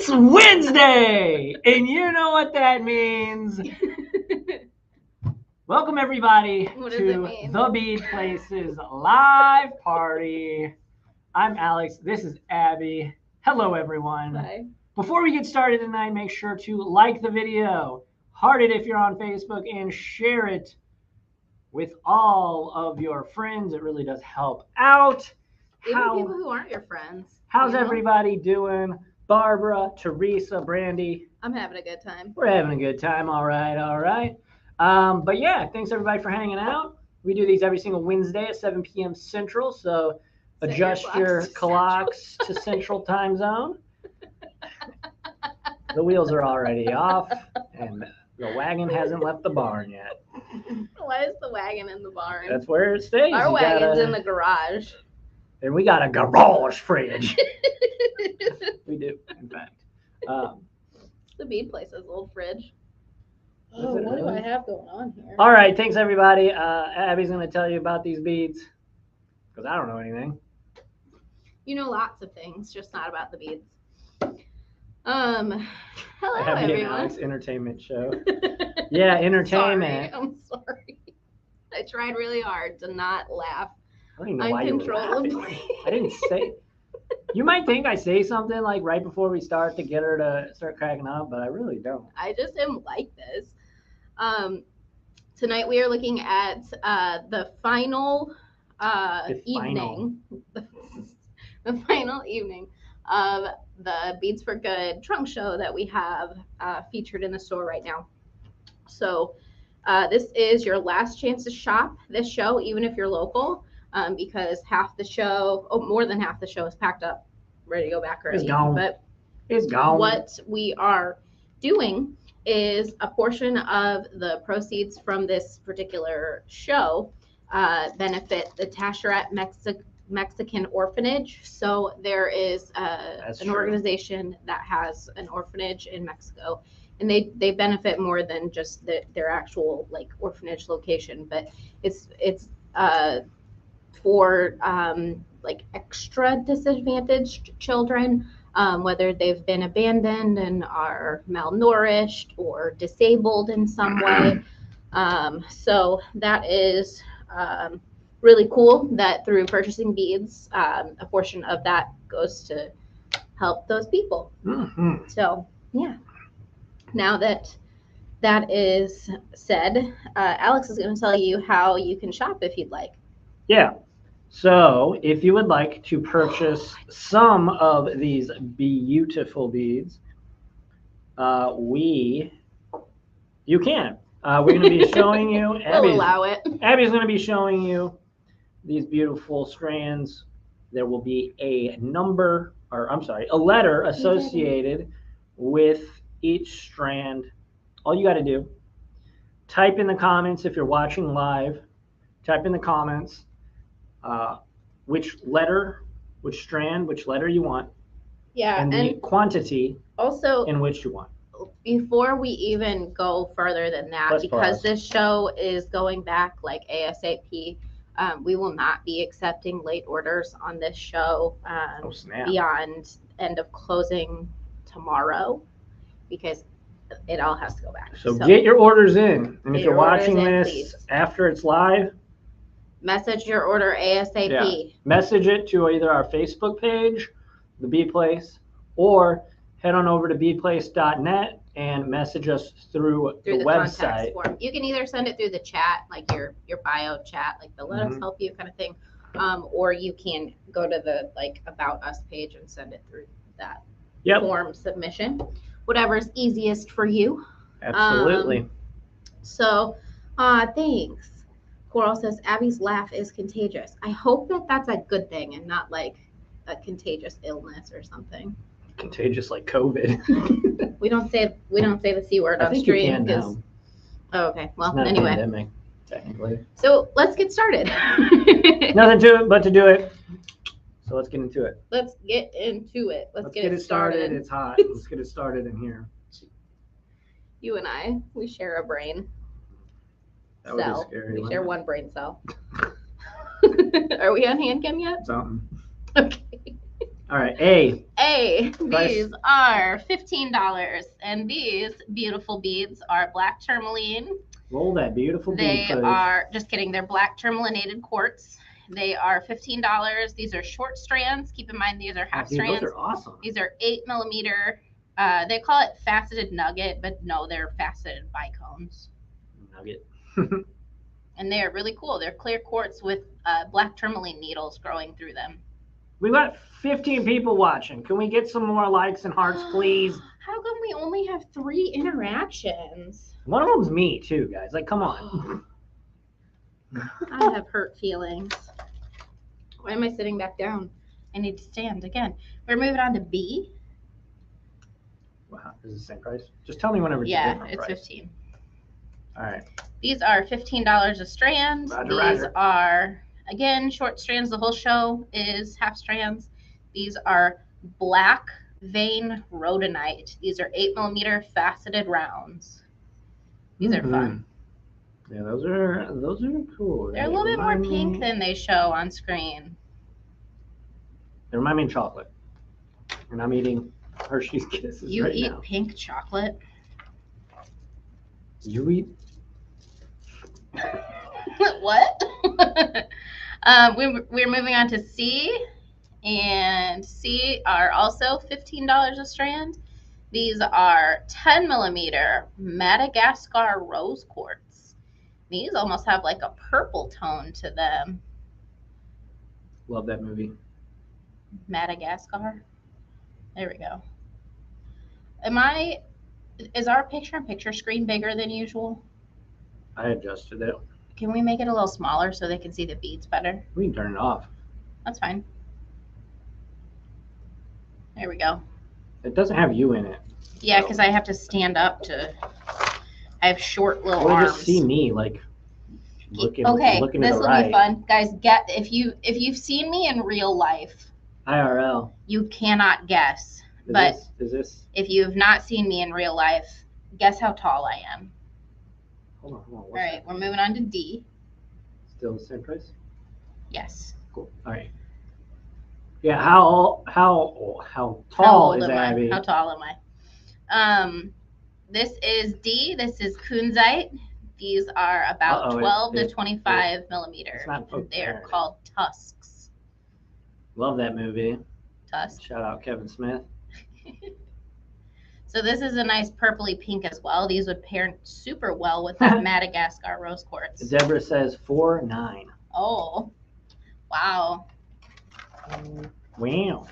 It's Wednesday, and you know what that means. Welcome, everybody, to the Bead Place's live party. I'm Alex. This is Abby. Hello, everyone. Hi. Before we get started tonight, make sure to like the video, heart it if you're on Facebook, and share it with all of your friends. It really does help out. Even people who aren't your friends. How's everybody doing? Barbara, Teresa, Brandy. I'm having a good time. We're having a good time. All right. But yeah, thanks everybody for hanging out. We do these every single Wednesday at 7 p.m. Central, so adjust your clocks to Central time zone. The wheels are already off, and the wagon hasn't left the barn yet. Why is the wagon in the barn? That's where it stays. Our wagon's in the garage. And we got a garage fridge. We do, in fact. The Bead Place has a little fridge. Oh, what do I have going on here? All right, thanks everybody. Abby's going to tell you about these beads because I don't know anything. You know lots of things, just not about the beads. Hello Abby everyone. And Alex entertainment show. Yeah, entertainment. I'm sorry. I tried really hard to not laugh. I don't even know why you were Uncontrollably. laughing. I didn't say. You might think I say something like right before we start to get her to start cracking up, but I really don't. I just am like this. Tonight we are looking at the final evening. The final evening of the Beads for Good trunk show that we have featured in the store right now. So this is your last chance to shop this show, even if you're local. Because half the show, more than half the show is packed up, ready to go back already. It's gone. But it's gone. What we are doing is a portion of the proceeds from this particular show benefit the Taschereau Mexican Orphanage. So there is an organization that has an orphanage in Mexico, and they benefit more than just their actual like orphanage location, but it's for like extra disadvantaged children, whether they've been abandoned and are malnourished or disabled in some way. So that is really cool that through purchasing beads, a portion of that goes to help those people. Mm-hmm. So yeah, now that is said, Alex is going to tell you how you can shop if you'd like. Yeah. So if you would like to purchase some of these beautiful beads, you can. We're going to be showing you. We'll allow it. Abby's going to be showing you these beautiful strands. There will be a letter associated with each strand. All you got to do, type in the comments if you're watching live. Type in the comments. Which letter, which strand, which letter you want. Yeah, and the quantity also in which you want. Before we even go further than that, because this show is going back like ASAP, we will not be accepting late orders on this show beyond end of closing tomorrow, because it all has to go back. So get your orders in, and if you're watching this after it's live, message your order ASAP. Yeah. Message it to either our Facebook page, the Bead Place, or head on over to beadplace.net and message us through the website. Form. You can either send it through the chat, like your bio chat, like the let us help you kind of thing, or you can go to the like about us page and send it through that form submission. Whatever's easiest for you. Absolutely. Thanks. Coral says Abby's laugh is contagious. I hope that that's a good thing and not like a contagious illness or something. Contagious like COVID. we don't say the C word on stream because. Oh, okay. Well, it's not anyway. A pandemic, technically. So let's get started. Nothing to it but to do it. So let's get into it. Let's get into it. Let's get it started. It's hot. Let's get it started in here. You and I, we share a brain. That would be scary. We share one brain cell. Are we on hand cam yet? Something. Okay. All right. A. Okay, Price. these are $15, and these beautiful beads are black tourmaline. Roll that beautiful bead They footage. are, just kidding, they're black tourmalinated quartz. They are $15. These are short strands. Keep in mind, these are half strands. Those are awesome. These are 8mm. They call it faceted nugget, but no, they're faceted bicones. Nugget. And they are really cool. They're clear quartz with black tourmaline needles growing through them. We've got 15 people watching. Can we get some more likes and hearts, please? How come we only have 3 interactions? One of them's me, too, guys. Like, come on. I have hurt feelings. Why am I sitting back down? I need to stand again. We're moving on to B. Wow, is it the same price? Just tell me whenever it's a Yeah, different it's price. 15. All right. These are $15 a strand. These are, again, short strands. The whole show is half strands. These are black vein rhodonite. These are 8mm faceted rounds. These are fun. Yeah, those are cool. They're a little bit more pink than they show on screen. They remind me of chocolate. And I'm eating Hershey's Kisses You right eat now. pink chocolate? You eat? What? We're moving on to C, and C are also $15 a strand. These are 10mm Madagascar rose quartz. These almost have like a purple tone to them. Love that movie. Madagascar. There we go. Is our picture-in-picture screen bigger than usual? I adjusted it. Can we make it a little smaller so they can see the beads better? We can turn it off. That's fine. There we go. It doesn't have you in it. Yeah, because I have to stand up to. I have short little Or arms. just see me like looking. Okay, looking this to the will right. be fun, guys. If you've seen me in real life, IRL. you cannot guess. Is this? If you have not seen me in real life, guess how tall I am. Hold on. All right, we're moving on to D. Still the same price? Yes. Cool. All right. Yeah. How tall is Abby? How tall am I? This is D. This is kunzite. These are about 12 to 25 millimeters. They're called tusks. Love that movie. Tusk. Shout out Kevin Smith. So this is a nice purpley pink as well. These would pair super well with that Madagascar rose quartz. Deborah says 4.9. Oh, wow. Wow.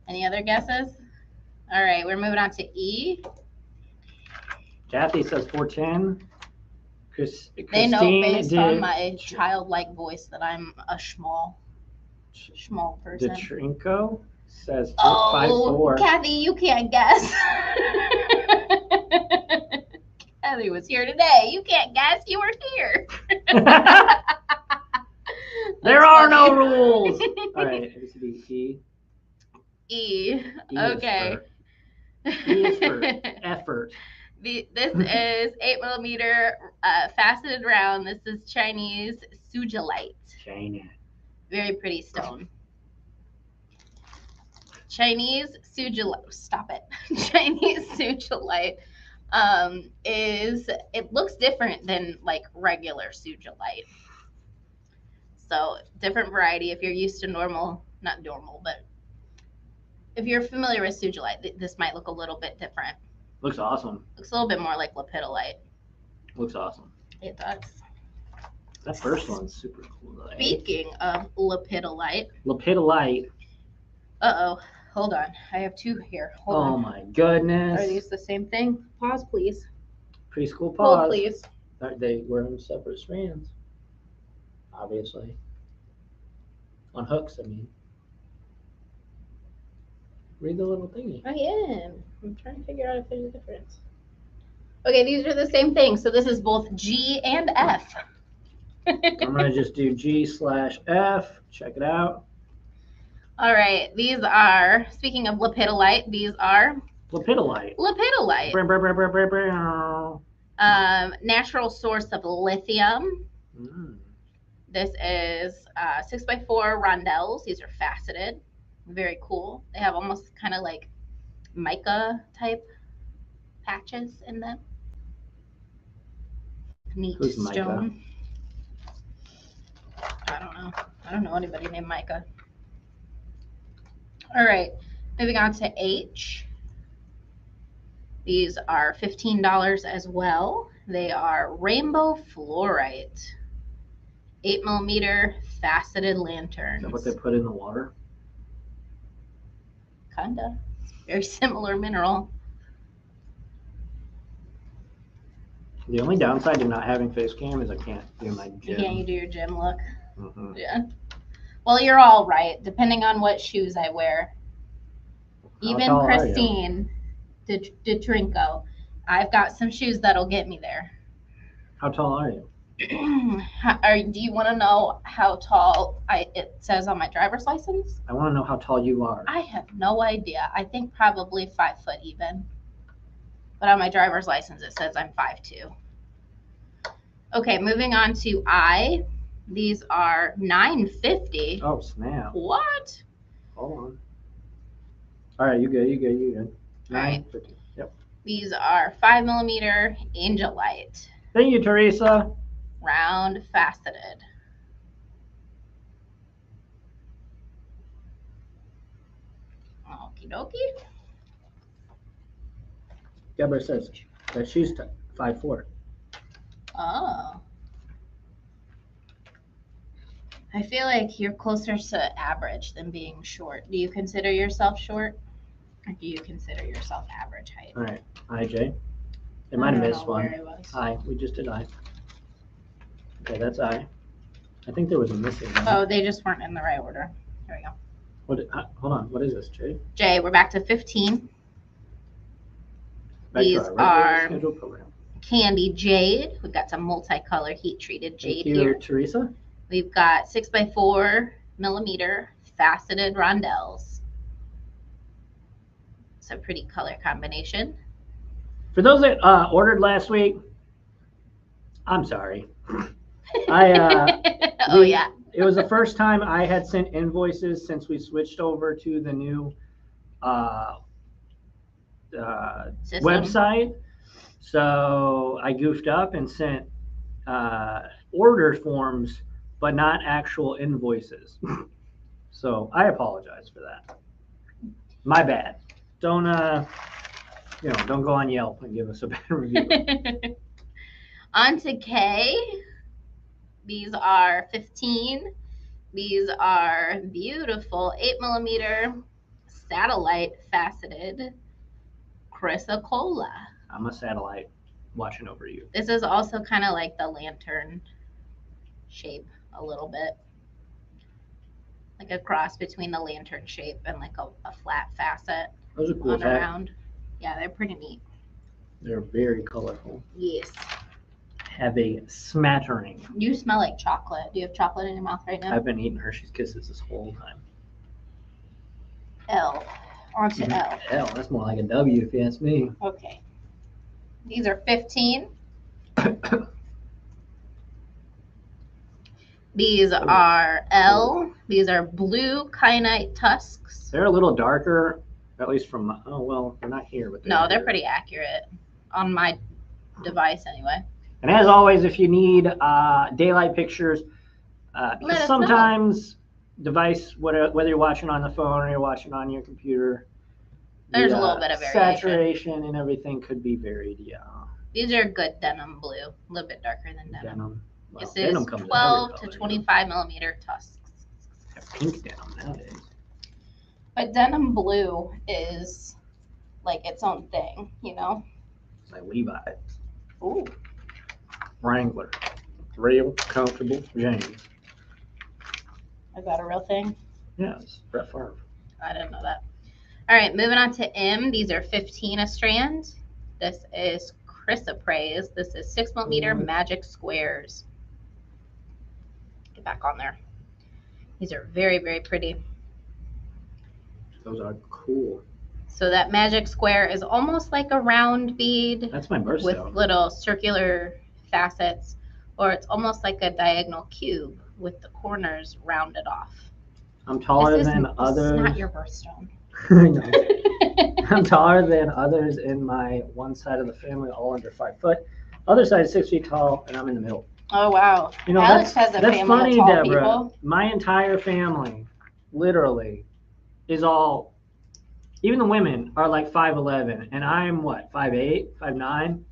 Any other guesses? All right, we're moving on to E. Kathy says 4.10. They know based on my childlike voice that I'm a small person. Detrinko says 5.4. Oh, Kathy, you can't guess. Kathy was here today. You can't guess. You were here. There are no rules. All right, E. E. Okay. E is for effort. This is 8mm faceted round. This is Chinese sujilite. China. Very pretty stone. Chinese sujilite. Stop it. Chinese sujilite it looks different than like regular sujilite. So different variety. If you're used to not normal, but if you're familiar with sujilite, this might look a little bit different. Looks awesome. Looks a little bit more like lepidolite. Looks awesome. It does. That first one's super cool though. Speaking of lepidolite. Lepidolite. Uh-oh. Hold on. I have two here. Hold on. Oh my goodness. Are these the same thing? Pause, please. Preschool pause. Hold, please. They were in separate strands. Obviously. On hooks, I mean. Read the little thingy. I am. I'm trying to figure out if there's a difference. Okay, these are the same thing. So this is both G and F. I'm going to just do G/F. Check it out. All right. These are, speaking of lepidolite, these are Lepidolite. Lepidolite. Natural source of lithium. This is 6x4 rondelles. These are faceted. Very cool. They have almost kind of like mica type patches in them. Neat Who's Micah? stone. I don't know. I don't know anybody named Micah. All right, moving on to H. These are $15 as well. They are rainbow fluorite, 8mm faceted lanterns. Is that what they put in the water? Kinda. Very similar mineral. The only downside to not having face cam is I can't do my gym. Can't you do your gym look? Mm-hmm. Yeah. Well, you're all right, depending on what shoes I wear. Even Christine DeTrinco, I've got some shoes that'll get me there. How tall are you? Do you want to know how tall it says on my driver's license? I want to know how tall you are. I have no idea. I think probably 5 foot even. But on my driver's license, it says I'm 5'2". Okay, moving on to I. These are $9.50. Oh, snap. What? Hold on. All right, you good. All right. $9.50. Yep. These are 5mm Angelite. Thank you, Teresa. Round faceted. Okie dokie. Deborah says that she's 5'4". Oh. I feel like you're closer to average than being short. Do you consider yourself short? Or do you consider yourself average height? All right. Hi, Jay. They might have missed one. I. We just did I. Okay, that's I. I think there was a missing one. Oh, they just weren't in the right order. Here we go. Hold on. What is this, Jay? Jay, we're back to 15. Back These to our regular are scheduled program. candy jade. We've got some multicolor heat treated jade Thank you, here. Teresa. We've got 6x4mm faceted rondelles. It's a pretty color combination. For those that ordered last week, I'm sorry. Yeah. It was the first time I had sent invoices since we switched over to the new website. So I goofed up and sent order forms, but not actual invoices. So I apologize for that. My bad. Don't go on Yelp and give us a bad review. On to K. These are 15. These are beautiful 8mm satellite faceted chrysocolla. I'm a satellite watching over you. This is also kind of like the lantern shape a little bit. Like a cross between the lantern shape and like a flat facet. Those are cool. On around. Yeah, they're pretty neat. They're very colorful. Yes. Have a smattering. You smell like chocolate. Do you have chocolate in your mouth right now? I've been eating Hershey's Kisses this whole time. L. On to L. L. That's more like a W if you ask me. Okay. These are 15. These are L. These are blue kyanite tusks. They're a little darker, at least from, oh, well, they're not here. But they're pretty accurate on my device anyway. And as always, if you need daylight pictures, because sometimes device, whether you're watching on the phone or you're watching on your computer, there's a little bit of variation. Saturation and everything could be varied, yeah. These are good denim blue, a little bit darker than denim. Well, this is 12 to 25mm tusks. Pink denim nowadays. But denim blue is like its own thing, you know? It's like Levi's. Ooh. Wrangler. Real comfortable jeans. Is that a real thing? Yes, Brett Favre. I didn't know that. All right, moving on to M. These are 15 a strand. This is chrysoprase. This is 6mm magic squares. Get back on there. These are very, very pretty. Those are cool. So that magic square is almost like a round bead. That's my birthstone. With little circular facets, or it's almost like a diagonal cube with the corners rounded off. I'm taller than This is others. not your birthstone. No. I'm taller than others in my one side of the family, all under 5 foot. Other side is 6 feet tall, and I'm in the middle. Oh wow! You know, Alex has a that's family funny, of tall Deborah. people. My entire family, literally, is all. Even the women are like 5'11", and I'm what, 5'8", 5'9".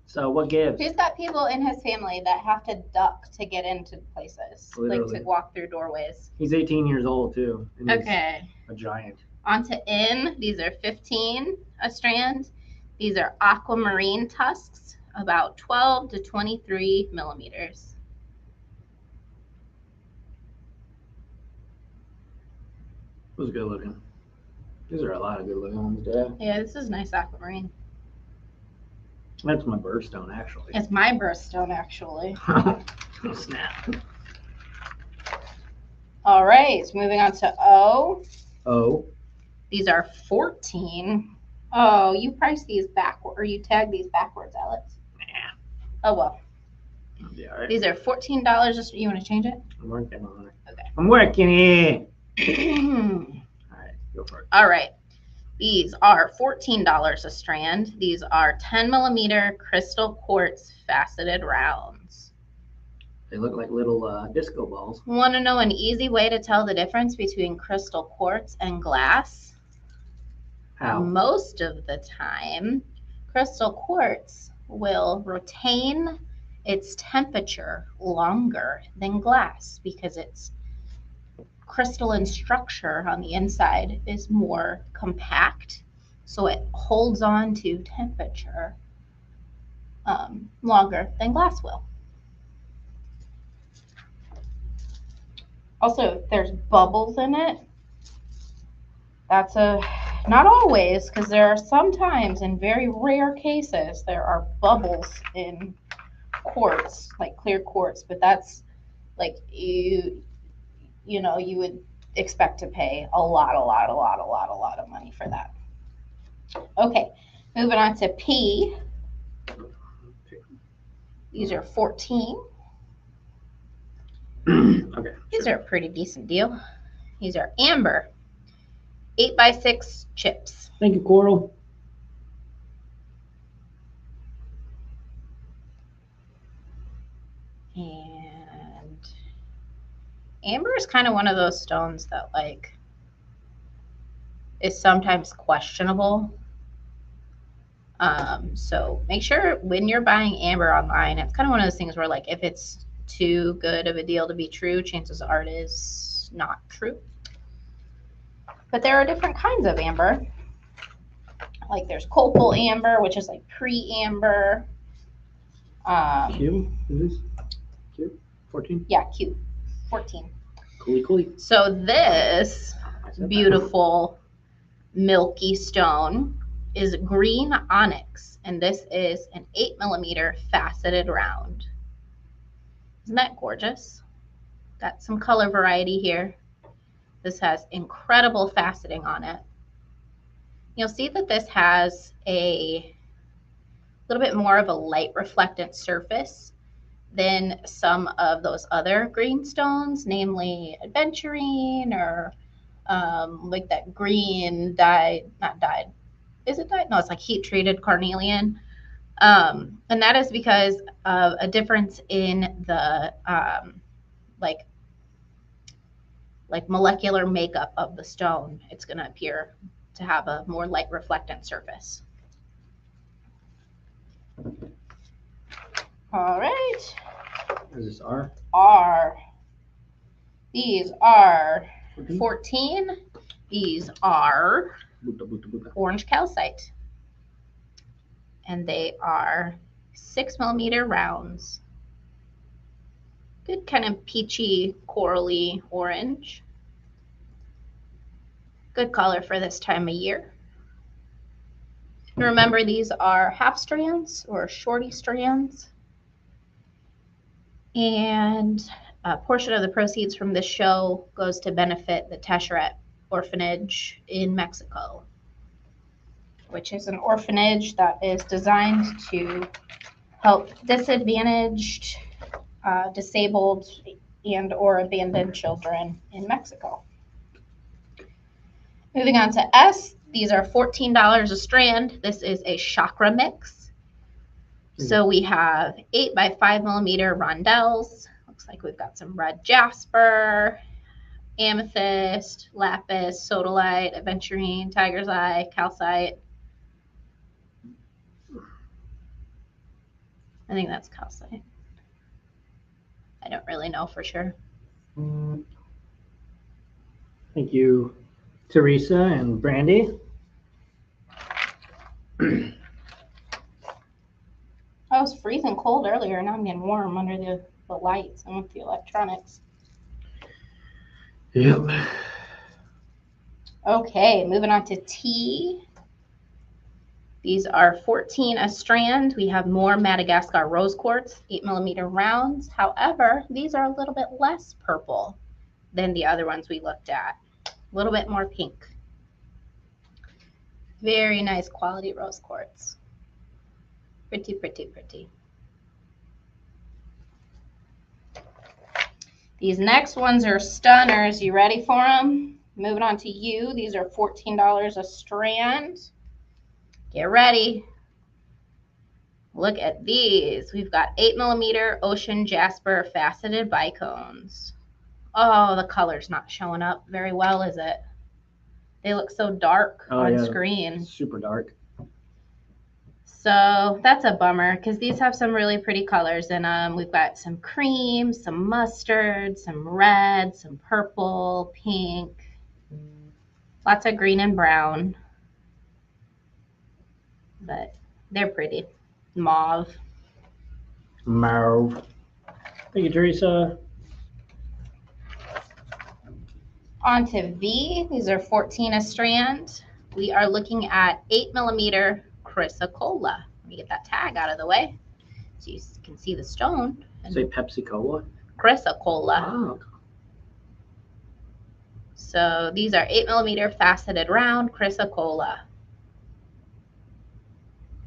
So what gives? He's got people in his family that have to duck to get into places, Literally. like to walk through doorways. He's 18 years old too. And Okay. He's a giant. On to in. These are 15 a strand. These are aquamarine tusks, about 12 to 23 millimeters. It was good looking. These are a lot of good looking ones, Dad. Yeah, this is nice aquamarine. That's my birthstone, actually. It's my birthstone, actually. Oh, snap. All right, moving on to O. Oh. These are 14. Oh, you priced these backward, or you tagged these backwards, Alex. Nah. Oh, well. That'll be all right. These are $14. Just, you want to change it? I'm working on it. Okay. I'm working it. All right, go for it. All right. These are $14 a strand. These are 10 millimeter crystal quartz faceted rounds. They look like little disco balls. Want to know an easy way to tell the difference between crystal quartz and glass? How? Most of the time, crystal quartz will retain its temperature longer than glass because its crystalline structure on the inside is more compact, so it holds on to temperature longer than glass will. Also, if there's bubbles in it, that's not always, because there are sometimes, in very rare cases, there are bubbles in quartz, like clear quartz, but that's like you would expect to pay a lot of money for that. Okay, moving on to P. These are 14. Okay. These are a pretty decent deal. These are amber, 8x6 chips. Thank you, Coral. And amber is kind of one of those stones that like is sometimes questionable. So make sure when you're buying amber online, it's kind of one of those things where like if it's too good of a deal to be true, chances are it is not true. But there are different kinds of amber. Like there's copal amber, which is like pre-amber. Q? Is this Q? 14? Yeah, Q. 14. Coolly. So this beautiful milky stone is green onyx, and this is an 8 millimeter faceted round. Isn't that gorgeous? Got some color variety here. This has incredible faceting on it. You'll see that this has a little bit more of a light reflectant surface than some of those other green stones, namely aventurine or like that green dyed, not dyed, is it dyed? No, it's like heat treated carnelian. And that is because of a difference in the like molecular makeup of the stone. It's going to appear to have a more light reflectant surface. All right. Is this R? R. These are 14. These are orange calcite. And they are 6 millimeter rounds. Good kind of peachy, corally orange. Good color for this time of year. Remember, these are half strands or shorty strands. And a portion of the proceeds from this show goes to benefit the Teshret orphanage in Mexico, which is an orphanage that is designed to help disadvantaged, disabled, and or abandoned children in Mexico. Moving on to S, these are $14 a strand. This is a chakra mix. So we have 8 by 5 millimeter rondelles. Looks like we've got some red jasper, amethyst, lapis, sodalite, aventurine, tiger's eye, calcite. I think that's calcite. I don't really know for sure. Thank you, Teresa and Brandy. I was freezing cold earlier, now I'm getting warm under the lights and with the electronics. Yep. Okay, moving on to T. These are 14 a strand. We have more Madagascar rose quartz, 8 millimeter rounds. However, these are a little bit less purple than the other ones we looked at. A little bit more pink. Very nice quality rose quartz. Pretty, pretty, pretty. These next ones are stunners. You ready for them? Moving on to U. These are $14 a strand. Get ready. Look at these. We've got 8 millimeter ocean jasper faceted bicones. Oh, the color's not showing up very well, is it? They look so dark on screen. Super dark. So that's a bummer because these have some really pretty colors in them. We've got some cream, some mustard, some red, some purple, pink, lots of green and brown. But they're pretty. Mauve. Mauve. Thank you, Teresa. On to V. These are 14 a strand. We are looking at 8 millimeter chrysocolla. Let me get that tag out of the way so you can see the stone. Say Pepsi Cola? Chrysocolla. Oh. So these are 8 millimeter faceted round chrysocolla.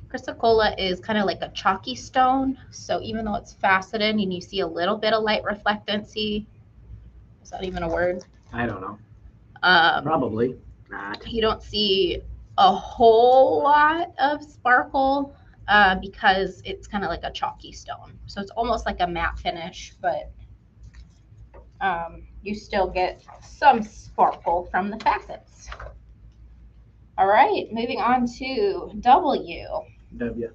Chrysocolla is kind of like a chalky stone. So even though it's faceted and you see a little bit of light reflectancy, is that even a word? I don't know. Probably not. You don't see a whole lot of sparkle because it's kind of like a chalky stone. So it's almost like a matte finish, but you still get some sparkle from the facets. All right, moving on to W. W.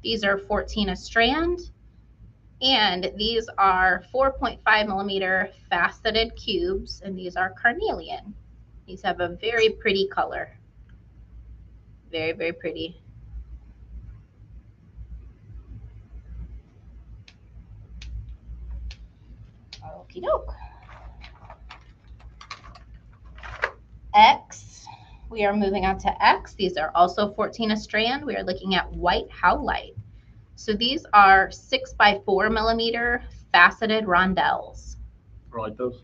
These are 14 a strand, and these are 4.5 millimeter faceted cubes, and these are carnelian. These have a very pretty color. Very, very pretty. Okie doke. X. We are moving on to X. These are also 14 a strand. We are looking at white howlite. So these are 6 by 4 millimeter faceted rondelles. I like those.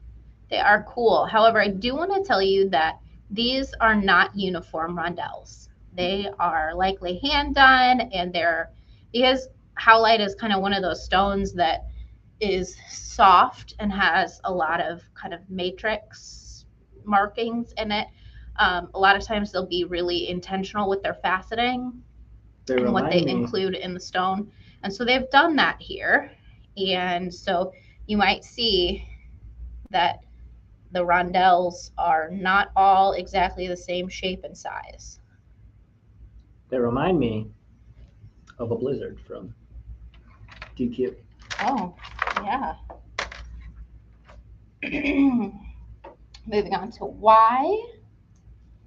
They are cool. However, I do want to tell you that these are not uniform rondelles. They are likely hand done, and they're, because howlite is kind of one of those stones that is soft and has a lot of kind of matrix markings in it. A lot of times they'll be really intentional with their faceting and what they include in the stone. And so they've done that here. And so you might see that the rondelles are not all exactly the same shape and size. They remind me of a blizzard from DQ. Oh, yeah. Moving on to Y.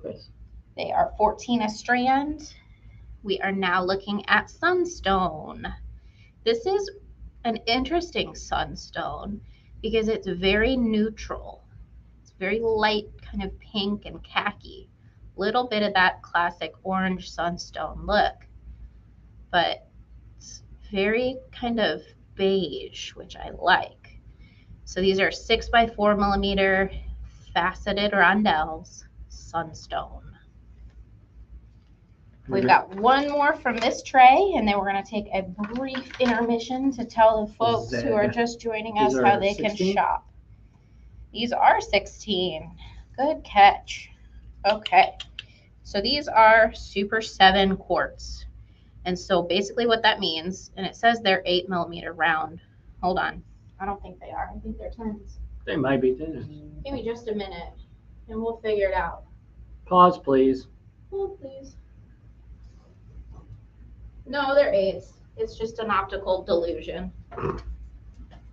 Yes. They are 14 a strand. We are now looking at sunstone. This is an interesting sunstone because it's very neutral. It's very light, kind of pink and khaki. Little bit of that classic orange sunstone look, but it's very kind of beige, which I like. So these are 6 by 4 millimeter faceted rondelles, sunstone. We've got one more from this tray, and then we're going to take a brief intermission to tell the folks who are just joining us how they 16? Can shop. These are 16. Good catch. Okay. So these are Super 7 quartz. And so basically what that means, and it says they're 8 millimeter round. Hold on. I don't think they are. I think they're 10s. They might be 10s. Give me just a minute, and we'll figure it out. Pause, please. Hold, please. No, they're 8s. It's just an optical delusion.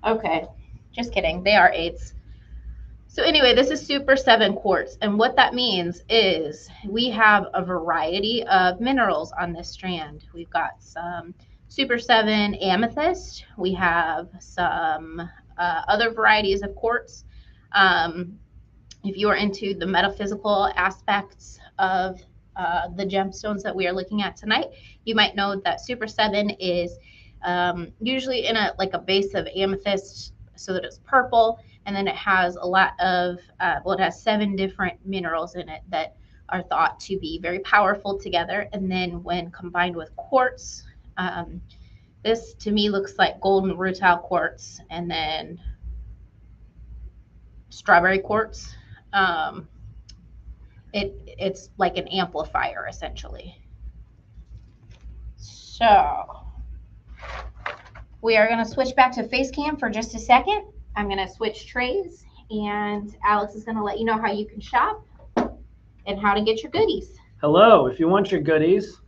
Okay, just kidding. They are 8s. So anyway, this is Super 7 quartz. And what that means is we have a variety of minerals on this strand. We've got some Super 7 amethyst. We have some other varieties of quartz. If you are into the metaphysical aspects of the gemstones that we are looking at tonight, you might know that Super 7 is usually in a base of amethyst, so that it's purple, and then it has a lot of it has 7 different minerals in it that are thought to be very powerful together. And then when combined with quartz, this to me looks like golden rutile quartz, and then strawberry quartz. It's like an amplifier essentially. So we are going to switch back to face cam for just a second. I'm going to switch trays, and Alex is going to let you know how you can shop and how to get your goodies. Hello. If you want your goodies,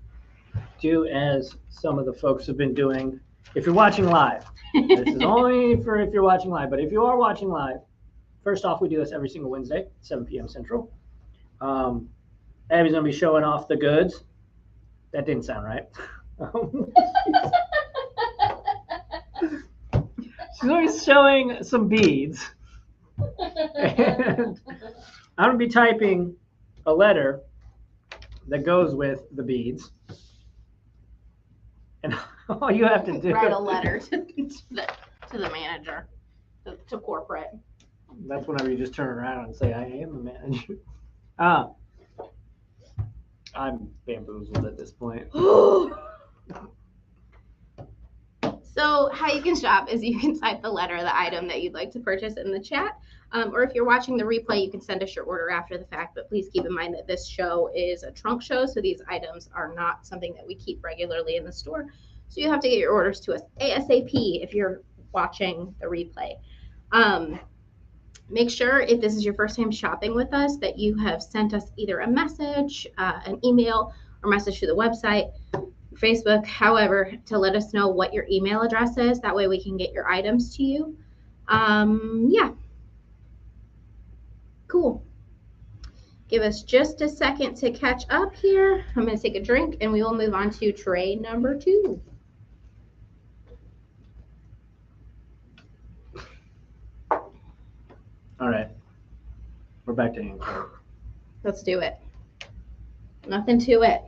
do as some of the folks have been doing. If you're watching live, this is only for if you're watching live, but if you are watching live, first off, we do this every single Wednesday, 7 p.m. Central. Abby's going to be showing off the goods. That didn't sound right. She's always showing some beads. And I'm going to be typing a letter that goes with the beads. And all you have to do... Write a letter to the manager, to corporate. That's whenever you just turn around and say, I am the manager. I'm bamboozled at this point. So how you can shop is you can type the letter, the item that you'd like to purchase in the chat. Or if you're watching the replay, you can send us your order after the fact. But please keep in mind that this show is a trunk show, so these items are not something that we keep regularly in the store. So you have to get your orders to us ASAP if you're watching the replay. Make sure, if this is your first time shopping with us, that you have sent us either a message, an email, or message to the website, Facebook, however, to let us know what your email address is. That way we can get your items to you. Yeah. Cool. Give us just a second to catch up here. I'm going to take a drink, and we will move on to tray number 2. All right. We're back to English. Let's do it. Nothing to it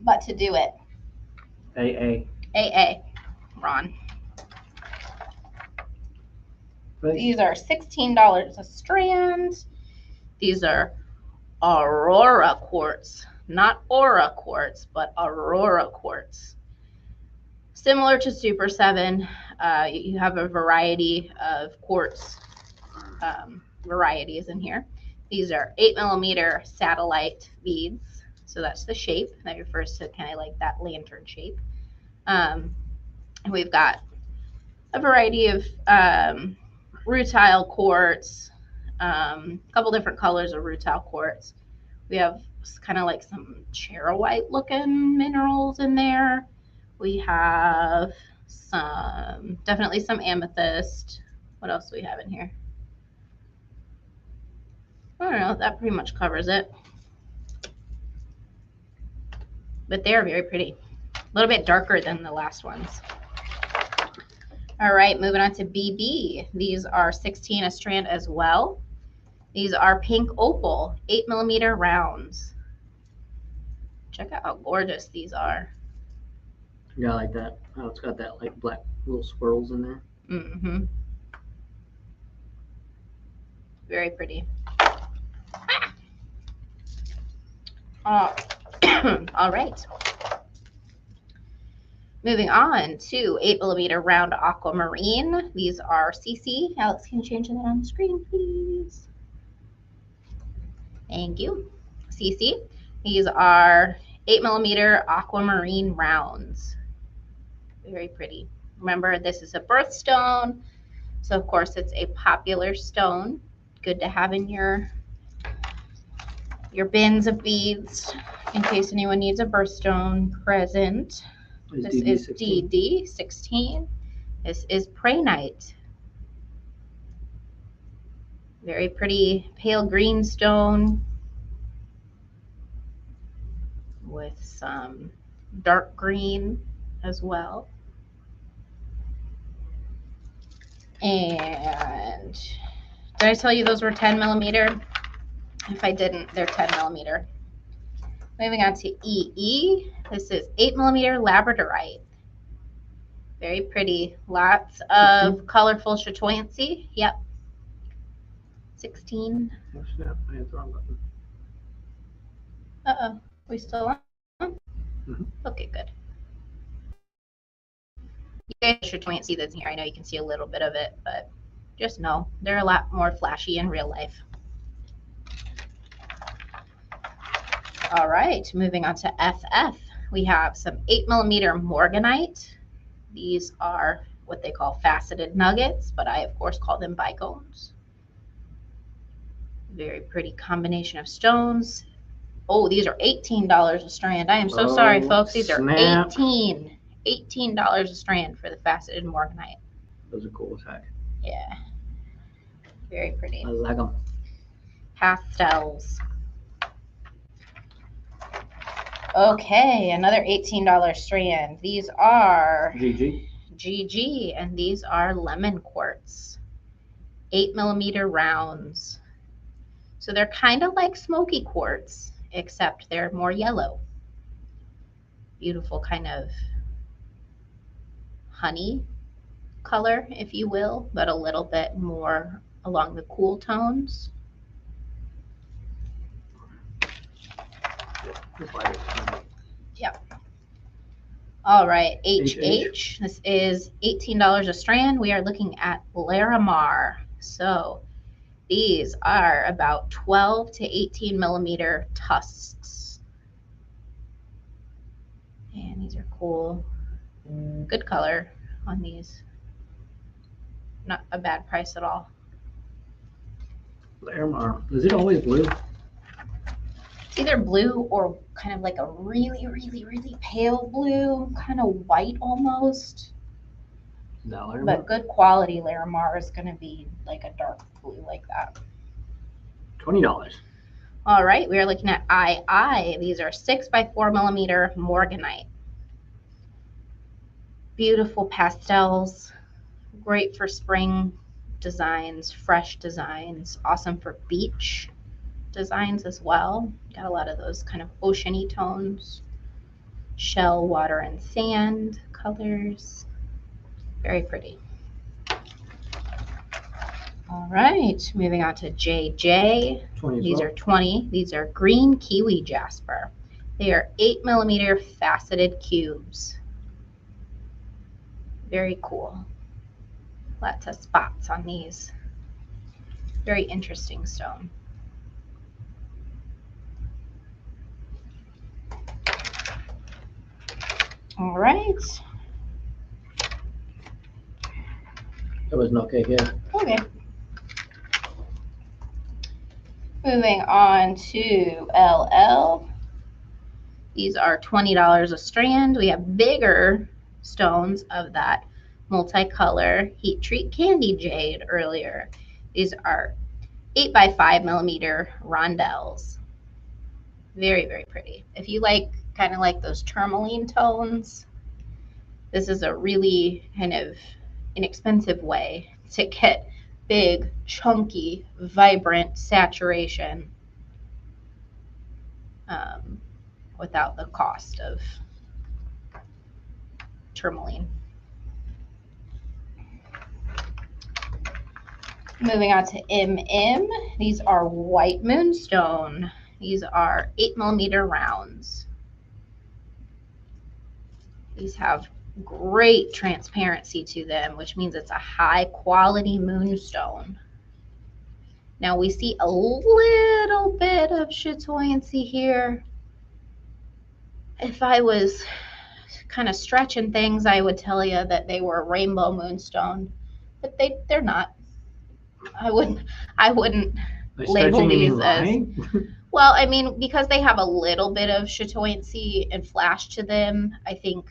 but to do it. AA. Ron. These are $16 a strand. These are Aurora quartz. Not Aura quartz, but Aurora quartz. Similar to Super 7, you have a variety of quartz varieties in here. These are 8 millimeter satellite beads. So that's the shape that refers to kind of like that lantern shape. And we've got a variety of rutile quartz, a couple different colors of rutile quartz. We have kind of like some charoite looking minerals in there. We have definitely some amethyst. What else do we have in here? I don't know, that pretty much covers it. But they are very pretty. A little bit darker than the last ones. All right, moving on to BB. These are 16 a strand as well. These are pink opal, 8 millimeter rounds. Check out how gorgeous these are. Yeah, I like that. Oh, it's got that like black little swirls in there. Mm-hmm. Very pretty. All right. Moving on to 8mm round aquamarine. These are CC. Alex, can you change that on the screen, please? Thank you. CC. These are 8mm aquamarine rounds. Very pretty. Remember, this is a birthstone, so of course it's a popular stone. Good to have in your bins of beads in case anyone needs a birthstone present. This is DD16. This is Praenite. Very pretty pale green stone with some dark green as well. And did I tell you those were 10mm? If I didn't, they're 10mm. Moving on to EE. This is 8mm labradorite. Very pretty. Lots of 16? colorful chatoyancy. Yep. 16. Oh, snap. I hit the wrong button. Uh-oh. We still on? Mhm. Okay, good. You guys can't see this here. I know you can see a little bit of it, but just know they're a lot more flashy in real life. All right, moving on to FF. We have some 8mm morganite. These are what they call faceted nuggets, but I, of course, call them bicones. Very pretty combination of stones. Oh, these are $18 a strand. I am so sorry, folks. These are $18 a strand for the faceted morganite. Those are cool as heck. Yeah. Very pretty. I like them. Pastels. Okay, another $18 strand. These are GG, and these are lemon quartz. 8mm rounds. So they're kind of like smoky quartz, except they're more yellow. Beautiful kind of honey color, if you will, but a little bit more along the cool tones. Yep. All right, HH. This is $18 a strand. We are looking at Larimar. So these are about 12 to 18mm tusks. And these are cool. Good color on these. Not a bad price at all. Larimar. Is it always blue? It's either blue or kind of like a really, really, really pale blue, kind of white almost. No, Larimar. But good quality Larimar is going to be like a dark blue like that. $20. All right, we are looking at II. These are 6x4mm morganite. Beautiful pastels. Great for spring designs, fresh designs. Awesome for beach designs as well. Got a lot of those kind of oceany tones. Shell, water, and sand colors. Very pretty. All right, moving on to JJ. 20 as These well. are 20. These are green kiwi jasper. They are 8mm faceted cubes. Very cool. Lots of spots on these. Very interesting stone. All right. That was not okay here. Okay. Moving on to LL. These are $20 a strand. We have bigger stones of that multicolor heat treat candy jade earlier. These are 8x5mm rondelles. Very, very pretty. If you like kind of like those tourmaline tones, this is a really kind of inexpensive way to get big, chunky, vibrant saturation without the cost of tourmaline. Moving on to MM. These are white moonstone. These are 8mm rounds. These have great transparency to them, which means it's a high quality moonstone. Now we see a little bit of chatoyancy here. If I was kind of stretching things, I would tell you that they were rainbow moonstone, but they're not. I wouldn't label these as well. I mean, because they have a little bit of chatoyancy and flash to them, I think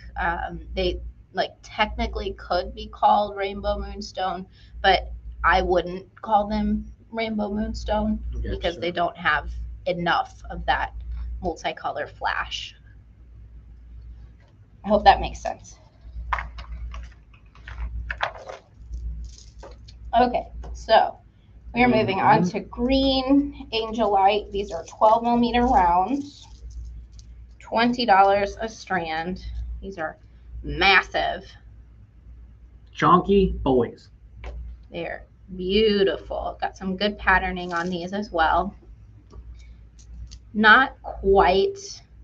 they like technically could be called rainbow moonstone, but I wouldn't call them rainbow moonstone because they don't have enough of that multicolor flash. I hope that makes sense. Okay, so we are moving on to green angelite. These are 12 millimeter rounds, $20 a strand. These are massive. Chonky boys. They're beautiful. Got some good patterning on these as well. Not quite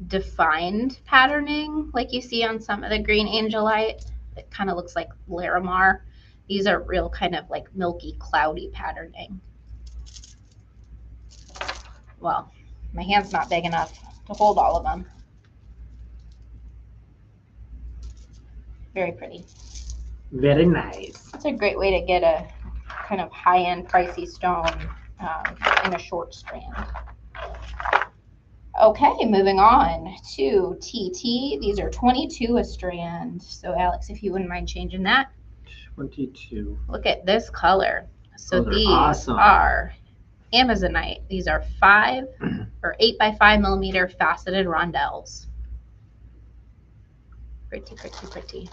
defined patterning like you see on some of the green angelite. It kind of looks like Larimar. These are real kind of like milky, cloudy patterning. Well, my hand's not big enough to hold all of them. Very pretty. Very nice. It's a great way to get a kind of high-end pricey stone in a short strand. Okay, moving on to TT. These are 22 a strand. So Alex, if you wouldn't mind changing that. 22. Look at this color. So these awesome. Are Amazonite. These are 5 or 8 by 5 millimeter faceted rondelles. Pretty, pretty, pretty.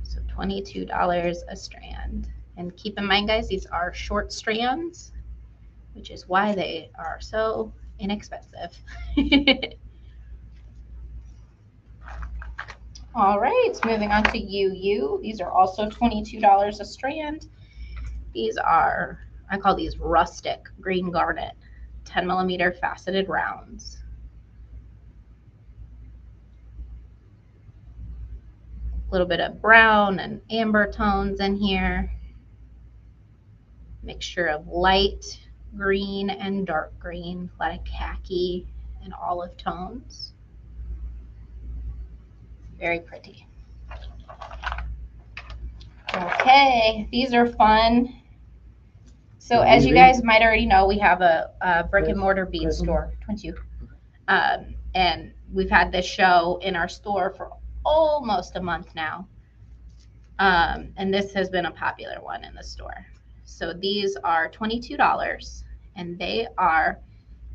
So $22 a strand. And keep in mind, guys, these are short strands, which is why they are so inexpensive. All right, moving on to UU. These are also $22 a strand. These are, I call these rustic green garnet, 10 millimeter faceted rounds. A little bit of brown and amber tones in here. Mixture of light green and dark green, a lot of khaki and olive tones. Very pretty. Okay, these are fun. So as you guys might already know, we have a brick and mortar bead store, 22. And we've had this show in our store for almost a month now. And this has been a popular one in the store. So these are $22 and they are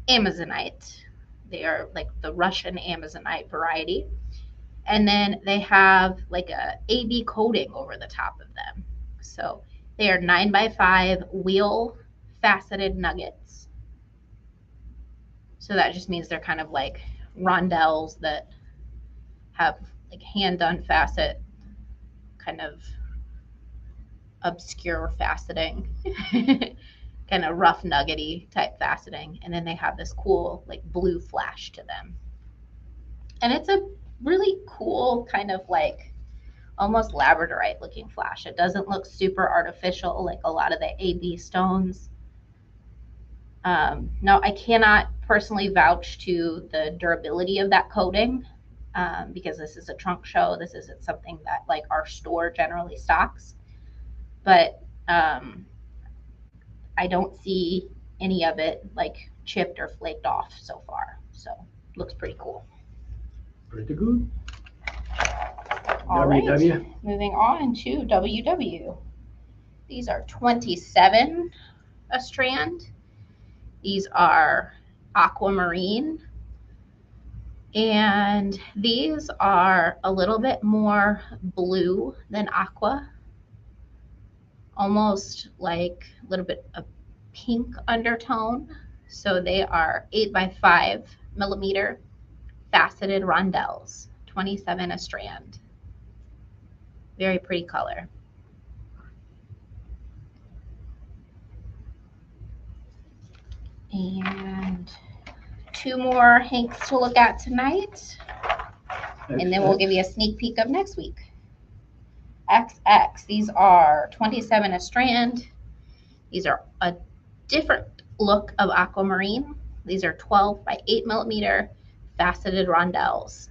Amazonite. They are like the Russian Amazonite variety. And then they have like a AB coating over the top of them. So they are 9 by 5 wheel faceted nuggets. So that just means they're kind of like rondelles that have like hand done facet, kind of obscure faceting, kind of rough nuggety type faceting. And then they have this cool like blue flash to them. And it's a really cool kind of like almost labradorite looking flash. It doesn't look super artificial like a lot of the AB stones. Now I cannot personally vouch to the durability of that coating because this is a trunk show. This isn't something that like our store generally stocks, but I don't see any of it like chipped or flaked off so far. So looks pretty cool. Pretty good. All right, moving on to WW. These are 27 a strand. These are aquamarine. And these are a little bit more blue than aqua. Almost like a little bit of pink undertone. So they are 8 by 5 millimeter faceted rondelles, 27 a strand. Very pretty color. And 2 more hanks to look at tonight, and then we'll give you a sneak peek of next week. XX, these are 27 a strand. These are a different look of aquamarine. These are 12 by 8 millimeter faceted rondelles.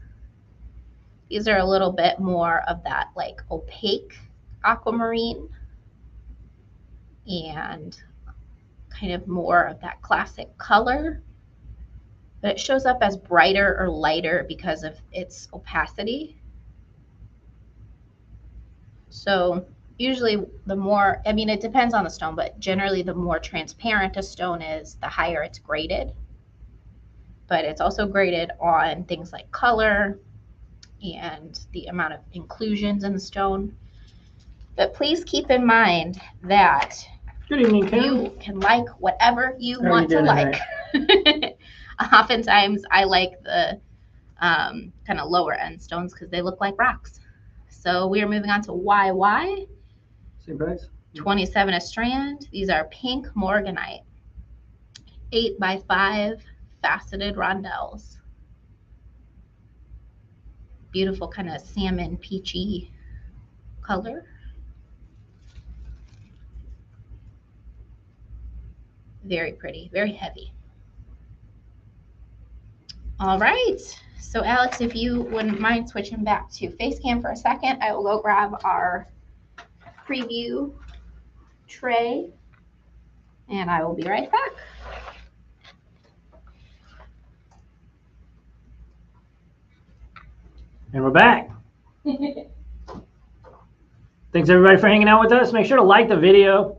These are a little bit more of that like opaque aquamarine and kind of more of that classic color, but it shows up as brighter or lighter because of its opacity. So usually the more, I mean, it depends on the stone, but generally the more transparent a stone is, the higher it's graded. But it's also graded on things like color and the amount of inclusions in the stone. But please keep in mind that Good evening, Kim. you can like whatever you How are want you to doing like. Oftentimes I like the kind of lower end stones because they look like rocks. So we are moving on to YY. Same price. 27 a strand. These are pink morganite. 8 by 5 faceted rondelles. Beautiful kind of salmon peachy color. Very pretty, very heavy. All right. So Alex, if you wouldn't mind switching back to face cam for a second, I will go grab our preview tray and I will be right back. And we're back. Thanks everybody for hanging out with us. Make sure to like the video.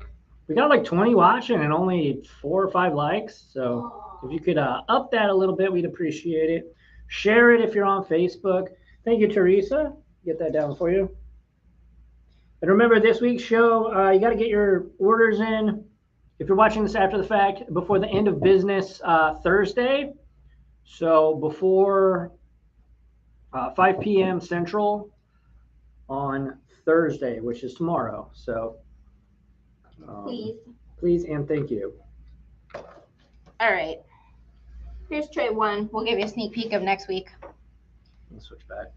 We got like 20 watching and only 4 or 5 likes. So if you could up that a little bit, we'd appreciate it. Share it if you're on Facebook. Thank you, Teresa. Get that down for you. And remember, this week's show, you got to get your orders in. If you're watching this after the fact, before the end of business Thursday. So before 5 p.m. Central on Thursday, which is tomorrow. So please and thank you. All right. Here's tray 1. We'll give you a sneak peek of next week. Let's switch back.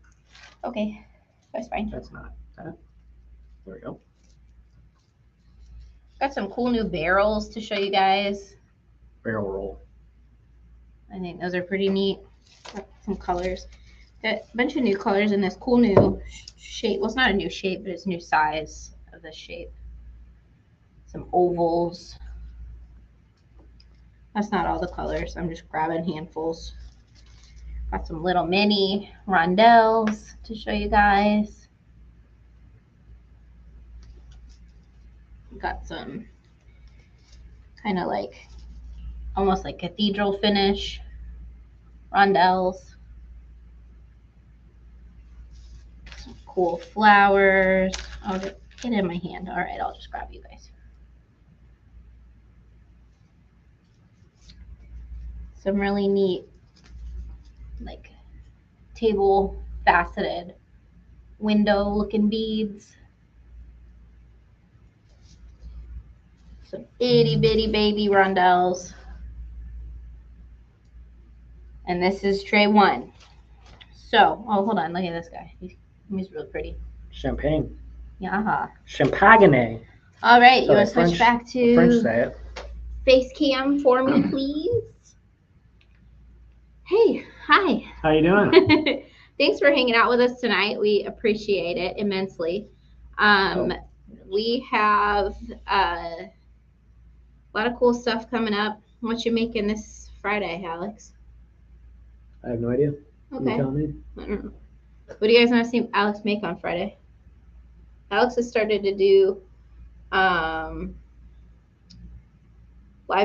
Okay, that's fine. That's not that. There we go. Got some cool new barrels to show you guys. Barrel roll. I think those are pretty neat. Got some colors. Got a bunch of new colors in this cool new shape. Well, it's not a new shape, but it's a new size of this shape. Some ovals. That's not all the colors. I'm just grabbing handfuls. Got some little mini rondelles to show you guys. Got some kind of like almost like cathedral finish rondelles. Some cool flowers. I'll get it in my hand. All right, I'll just grab you guys. Some really neat like table faceted window looking beads. Some itty bitty baby rondelles. And this is tray 1. So, oh, hold on. Look at this guy. He's really pretty. Champagne. Yeah. Champagne. All right. You want to switch back to French say it. face cam for me, please? Hey. Hi. How you doing? Thanks for hanging out with us tonight. We appreciate it immensely. We have a lot of cool stuff coming up. What you making this Friday, Alex? I have no idea. Okay. You tell me. I don't know. What do you guys want to see Alex make on Friday? Alex has started to do live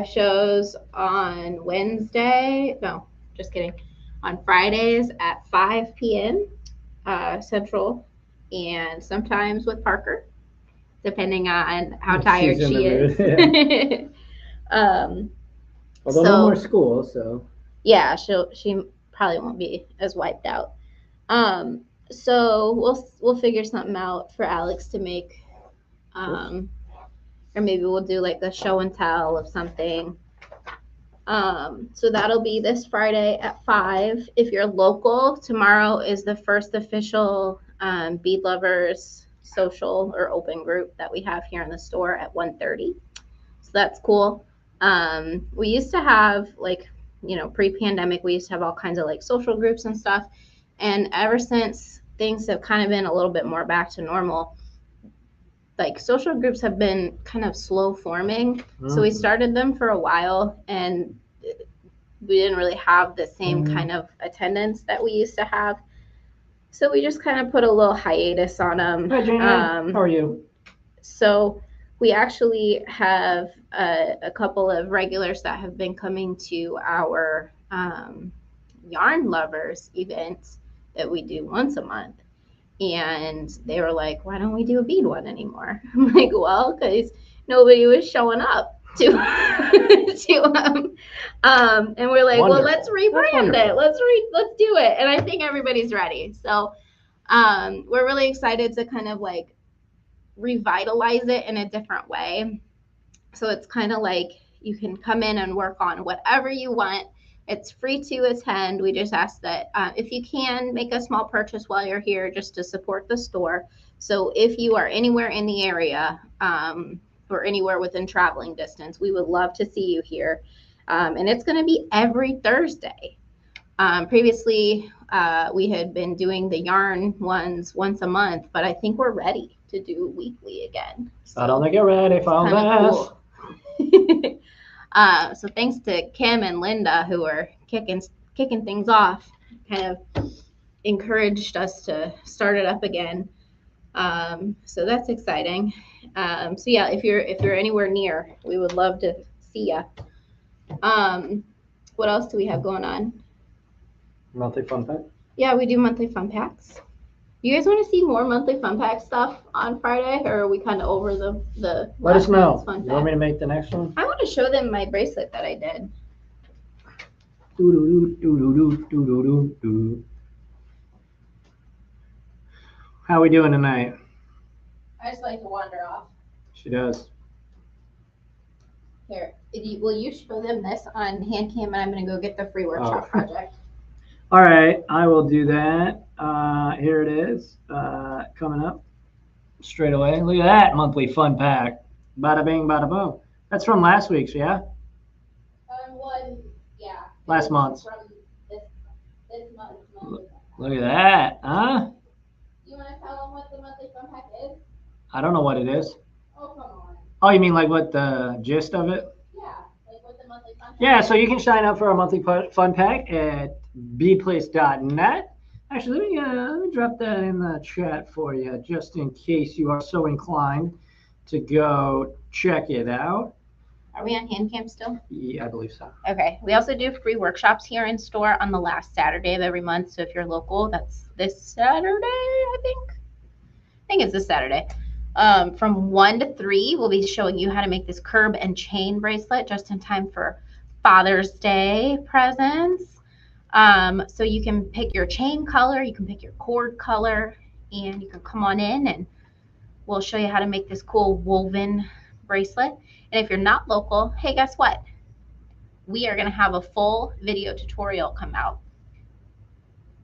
shows on Wednesday. No, just kidding. On Fridays at 5 p.m. Central, and sometimes with Parker, depending on how tired she is. Although no more school, so yeah, she probably won't be as wiped out. So we'll figure something out for Alex to make, or maybe we'll do like a show and tell of something. So that'll be this Friday at 5. If you're local, tomorrow is the first official Bead Lovers social or open group that we have here in the store at 1:30. So that's cool. We used to have like, pre-pandemic, we used to have all kinds of like social groups and stuff. And ever since things have kind of been a little bit more back to normal, like social groups have been kind of slow forming. So we started them for a while and we didn't really have the same kind of attendance that we used to have. So we just kind of put a little hiatus on them. Hi, Jana. How are you? So we actually have a couple of regulars that have been coming to our yarn lovers events that we do once a month. And they were like, why don't we do a bead one anymore? I'm like, well, because nobody was showing up to them. And we're like, well, let's rebrand it. Let's do it. And I think everybody's ready. So we're really excited to kind of like revitalize it in a different way. So it's kind of like you can come in and work on whatever you want. It's free to attend. We just ask that if you can, make a small purchase while you're here just to support the store. So if you are anywhere in the area or anywhere within traveling distance, we would love to see you here. And it's going to be every Thursday. Previously, we had been doing the yarn ones once a month, but I think we're ready to do weekly again. So I don't think you're ready for this. Cool. So thanks to Kim and Linda who are kicking things off, kind of encouraged us to start it up again. So that's exciting. So yeah, if you're anywhere near, we would love to see you. What else do we have going on? Monthly fun pack? Yeah, we do monthly fun packs. You guys want to see more monthly fun pack stuff on Friday, or are we kind of over the Let us know. You want me to make the next one? I want to show them my bracelet that I did. How are we doing tonight? I just like to wander off. She does. Here, will you show them this on hand cam, and I'm going to go get the free workshop project. All right, I will do that. Here it is, coming up straight away. Look at that monthly fun pack. Bada bing, bada boom. That's from last week's, yeah? Yeah. Last month's. From this month's monthly fun pack. Look at that, huh? You want to tell them what the monthly fun pack is? I don't know what it is. Oh, come on. Oh, you mean like what the gist of it? Yeah, like what the monthly fun pack Yeah, so you can sign up for a monthly fun pack at beadplace.net. Actually, let me drop that in the chat for you, just in case you are so inclined to go check it out. Are we on hand cam still? Yeah, I believe so. Okay. We also do free workshops here in store on the last Saturday of every month. So if you're local, that's this Saturday, I think it's this Saturday. From 1 to 3, we'll be showing you how to make this curb and chain bracelet just in time for Father's Day presents. So you can pick your chain color, you can pick your cord color, and you can come on in and we'll show you how to make this cool woven bracelet. And if you're not local, hey, guess what? We are going to have a full video tutorial come out,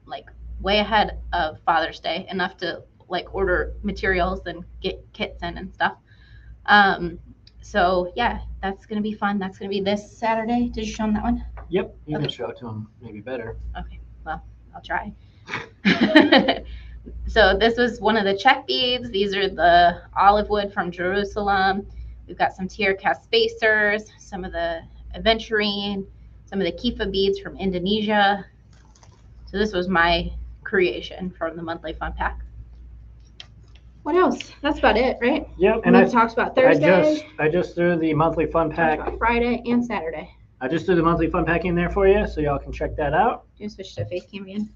like way ahead of Father's Day, enough to like order materials and get kits in and stuff. So yeah, that's going to be fun. That's going to be this Saturday. Did you show them that one? Yep, you can show it to them maybe better. Okay, well, I'll try. So this was one of the check beads. These are the olive wood from Jerusalem. We've got some tear cast spacers, some of the aventurine, some of the kifa beads from Indonesia. So this was my creation from the monthly fun pack. What else? That's about it, right? Yep, and I talked about Thursday. I just threw the monthly fun pack. Friday and Saturday. I just threw the monthly fun pack in there for you, so y'all can check that out. You can switch to face cam again.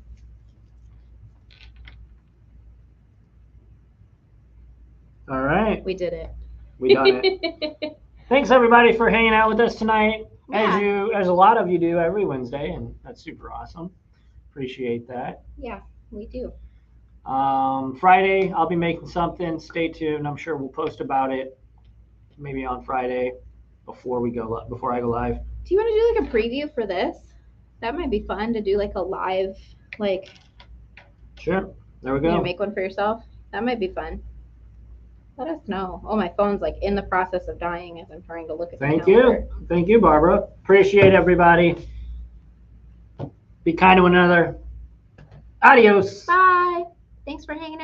All right. We did it. We done it. Thanks everybody for hanging out with us tonight, as a lot of you do every Wednesday, and that's super awesome. Appreciate that. Yeah, we do. Friday, I'll be making something. Stay tuned. I'm sure we'll post about it maybe on Friday. before I go live. Do you want to do like a preview for this? That might be fun to do like a live, like. Sure. There we go. You make one for yourself. That might be fun. Let us know. Oh, my phone's like in the process of dying as I'm trying to look at. Thank you. Thank you, Barbara. Appreciate everybody. Be kind to one another. Adios. Bye. Thanks for hanging out.